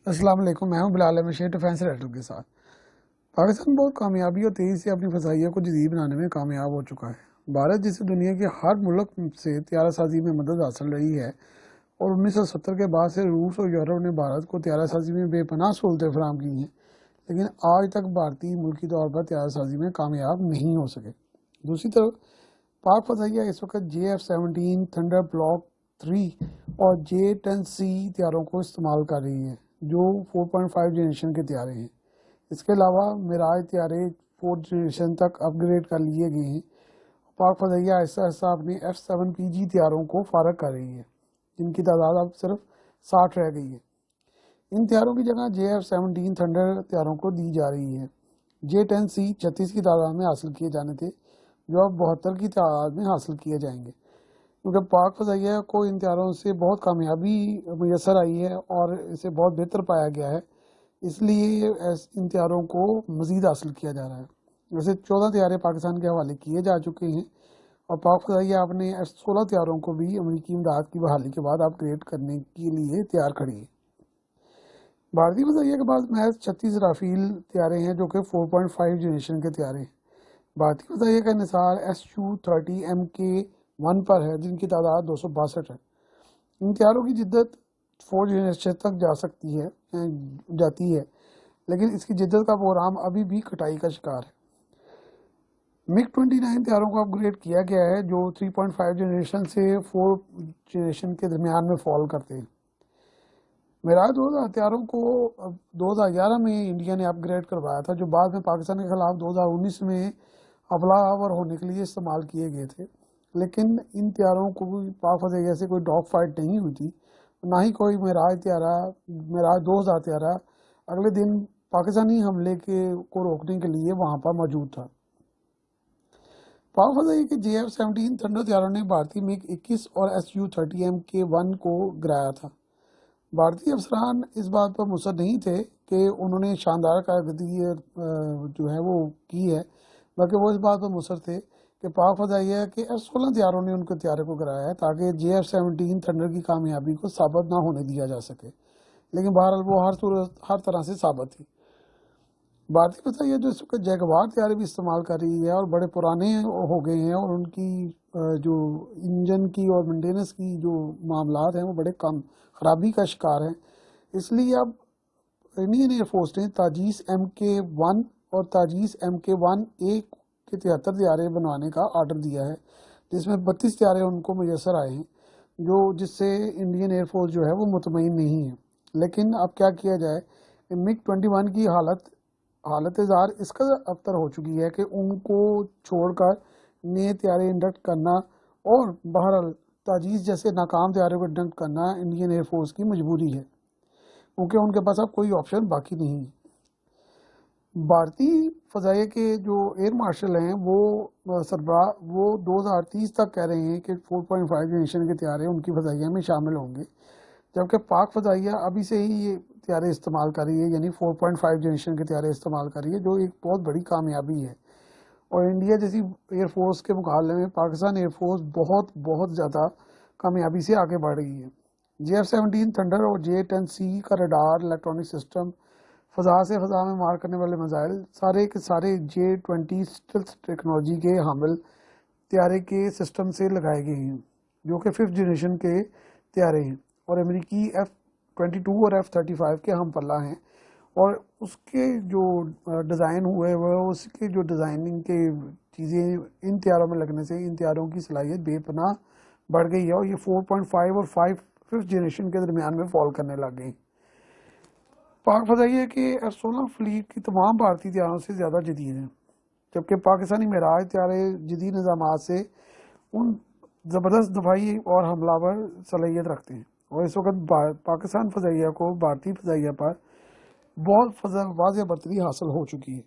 السلام علیکم، میں ہوں بلال احمد شیخ ڈیفینس رائٹر کے ساتھ۔ پاکستان بہت کامیابی اور تیزی سے اپنی فضائیہ کو جدید بنانے میں کامیاب ہو چکا ہے۔ بھارت جسے دنیا کے ہر ملک سے طیارہ سازی میں مدد حاصل رہی ہے اور 1970 کے بعد سے روس اور یورپ نے بھارت کو طیارہ سازی میں بے پناہ سہولتیں فراہم کی ہیں، لیکن آج تک بھارتی ملکی طور پر طیارہ سازی میں کامیاب نہیں ہو سکے۔ دوسری طرف پاک فضائیہ اس وقت JF-17 تھنڈر بلاک 3 اور J-10C طیاروں کو استعمال کر رہی ہے، جو 4.5 جنریشن کے طیارے ہیں۔ اس کے علاوہ میراج طیارے 4 جنریشن تک اپ گریڈ کر لیے گئے ہیں۔ پاک فضائیہ آہستہ آہستہ اپنے F-7PG طیاروں کو فارغ کر رہی ہے، جن کی تعداد اب صرف 60 رہ گئی ہے۔ ان طیاروں کی جگہ JF-17 تھنڈر طیاروں کو دی جا رہی ہے۔ J-10C 36 کی تعداد میں حاصل کیے جانے تھے، جو اب 72 کی تعداد میں حاصل کیے جائیں گے، کیونکہ پاک فضائیہ کو ان طیاروں سے بہت کامیابی میسر آئی ہے اور اسے بہت بہتر پایا گیا ہے، اس لیے ان طیاروں کو مزید حاصل کیا جا رہا ہے۔ ویسے 14 طیارے پاکستان کے حوالے کیے جا چکے ہیں اور پاک فضائیہ اپنے F-16 طیاروں کو بھی امریکی امداد کی بحالی کے بعد اپ گریڈ کرنے کے لیے تیار کھڑی ہے۔ بھارتی فضائیہ کے پاس محض 36 رافیل طیارے ہیں، جو کہ 4.5 جنریشن کے طیارے ہیں۔ بھارتی فضائیہ کا انحصار Su-30 Mk-1 پر ہے، جن کی تعداد 262 ہے۔ ان طیاروں کی جدت 4 جنریشن تک جاتی ہے، لیکن اس کی جدت کا پروگرام ابھی بھی کٹائی کا شکار ہے۔ MiG-29 طیاروں کو اپ گریڈ کیا گیا ہے، جو 3.5 جنریشن سے 4 جنریشن کے درمیان میں فال کرتے ہیں۔ میراج 2000 طیاروں کو 2011 میں انڈیا نے اپ گریڈ کروایا تھا، جو بعد میں پاکستان کے خلاف 2019 میں حملہ آور ہونے کے لیے استعمال کیے گئے تھے، لیکن ان طیاروں کو پاک فضائیہ سے کوئی ڈاگ فائٹ نہیں ہوئی تھی، نہ ہی کوئی میراج 2000 طیارہ اگلے دن پاکستانی حملے کو روکنے کے لیے وہاں پر موجود تھا۔ پاک فضائیہ کے JF-17 تھنڈر طیاروں نے بھارتی MiG-21 اور Su-30 Mk-1 کو گرایا تھا۔ بھارتی افسران اس بات پر مصر نہیں تھے کہ انہوں نے شاندار کارکردگی جو ہے وہ کی ہے، بلکہ وہ اس بات پر مصر تھے کہ پاک فضائیہ کے F-16 طیاروں نے ان کے طیارے کو گرایا ہے تاکہ JF-17 تھنڈر کی کامیابی کو ثابت نہ ہونے دیا جا سکے، لیکن بہرحال وہ ہر طرح سے ثابت تھی۔ بھارتی فضائیہ جو اس وقت جیگوار طیارے بھی استعمال کر رہی ہے اور بڑے پرانے ہو گئے ہیں، اور ان کی جو انجن کی اور مینٹیننس کی جو معاملات ہیں وہ بڑے کم خرابی کا شکار ہیں، اس لیے اب انڈین ایئر فورس نے تاجیس Mk-1 اور تاجیس Mk-1A کے 73 طیارے بنوانے کا آرڈر دیا ہے، جس میں 32 طیارے ان کو میسر آئے ہیں، جس سے انڈین ایئر فورس جو ہے وہ مطمئن نہیں ہے۔ لیکن اب کیا کیا جائے، MiG-21 کی حالت زار اس قدر ابتر ہو چکی ہے کہ ان کو چھوڑ کر نئے طیارے انڈکٹ کرنا اور بہرحال تاجیس جیسے ناکام طیارے کو انڈکٹ کرنا انڈین ایئر فورس کی مجبوری ہے، کیونکہ ان کے پاس اب کوئی آپشن باقی نہیں ہے۔ بھارتی فضائیہ کے جو ایئر مارشل ہیں وہ سربراہ 2030 تک کہہ رہے ہیں کہ 4.5 جنریشن کے طیارے ان کی فضائیہ میں شامل ہوں گے، جبکہ پاک فضائیہ ابھی سے ہی یہ طیارے استعمال کر رہی ہے، یعنی 4.5 جنریشن کے طیارے استعمال کر رہی ہے، جو ایک بہت بڑی کامیابی ہے۔ اور انڈیا جیسی ایئر فورس کے مقابلے میں پاکستان ایئر فورس بہت زیادہ کامیابی سے آگے بڑھ رہی ہے۔ JF-17 تھنڈر اور J-10C کا ریڈار الیکٹرانک سسٹم، فضا سے فضا میں مار کرنے والے میزائل، سارے کے سارے J-20 اسٹیلتھ ٹیکنالوجی کے حامل طیارے کے سسٹم سے لگائے گئے ہیں، جو کہ 5th جنریشن کے طیارے ہیں اور امریکی F-22 اور F-35 کے ہم پلہ ہیں، اور اس کے جو ڈیزائن ہوئے وہ اس کے جو ڈیزائننگ کے چیزیں ان طیاروں میں لگنے سے ان طیاروں کی صلاحیت بے پناہ بڑھ گئی ہے، اور یہ 4.5 اور 5th جنریشن کے درمیان میں فال کرنے لگ گئی۔ پاک فضائیہ کے F-16 فلیٹ کی تمام بھارتی طیاروں سے زیادہ جدید ہیں، جبکہ پاکستانی میراج طیارے جدید نظامات سے ان زبردست دفاعی اور حملہ آور صلاحیت رکھتے ہیں، اور اس وقت پاکستان فضائیہ کو بھارتی فضائیہ پر بہت واضح برتری حاصل ہو چکی ہے۔